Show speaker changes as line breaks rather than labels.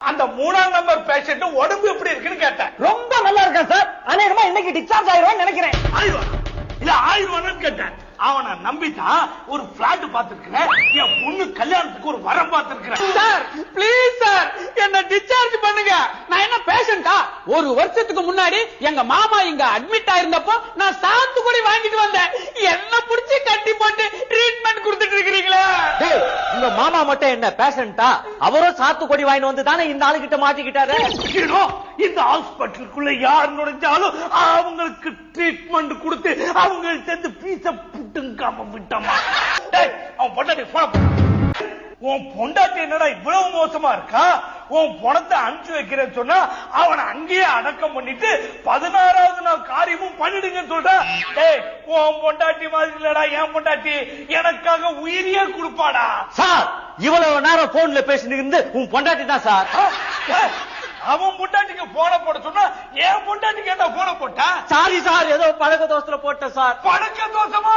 அந்த 3ஆம் number patient உடம்பு எப்படி இருக்குன்னு கேட்டேன்.
ரொம்ப நல்லா இருக்கேன் சார். அநேகமா இன்னைக்கு டிஸ்சார்ஜ் ஆயிடுவான்னு நினைக்கிறேன்.
ஆயிரம் கேட்டேன். அவனை நம்பிதான் ஒரு பிளாட் பாத்துருக்கிறேன். என் பொண்ணு கல்யாணத்துக்கு ஒரு வரம் பாத்துருக்கிறேன்.
சார் ப்ளீஸ் சார் என்ன டிஸ்சார்ஜ் பண்ணுங்க. நான் என்ன பேஷண்டா? ஒரு வருஷத்துக்கு முன்னாடி எங்க மாமா இங்க அட்மிட் ஆயிருந்தப்போ நான் சாத்துக்குடி வாங்கிட்டு வந்தேன். என்ன புடிச்சு கட்டி போட்டு ட்ரீட்மெண்ட் கொடுத்துட்டு இருக்கீங்களா?
உங்க மாமா மட்டும் என்ன பேஷண்டா? அவரும் சாத்துக்குடி வாங்கிட்டு வந்து தானே இந்த ஆளுகிட்ட மாட்டிக்கிட்டாரு.
இந்த ஹாஸ்பிட்டலுக்குள்ள யார் நுழைஞ்சாலும் அவங்களுக்கு ட்ரீட்மெண்ட் கொடுத்து அவங்கள்ட்ட இருந்து பீச புட்டுங்காம விட்டமா. அவன் பொண்டாட்டி போன உன் பொண்டாட்டி என்னடா இவ்வளவு மோசமா இருக்கா? உன் பணத்தை அனுப்பிச்சு வைக்கிறேன்னு சொன்னா அவனை அங்கேயே அடக்கம் பண்ணிட்டு 16வது நாள் காரியமும் பண்ணிடுங்கன்னு சொல்ற. உன் பொண்டாட்டி மாதிரி இல்லடா என் பொண்டாட்டி. எனக்காக உயிரியே கொடுப்பாடா.
சார் இவ்வளவு நேரம் போன்ல பேசிட்டு இருந்து உன் பொண்டாட்டி தான் சார்.
அவன் பொண்டாட்டிக்கு போன போட சொன்னா என் பொண்டாட்டிக்கு என்ன போன போட்டா?
சாரி சார், ஏதோ பழக்க தோசத்துல போட்ட சார்.
பழக்க தோசமா?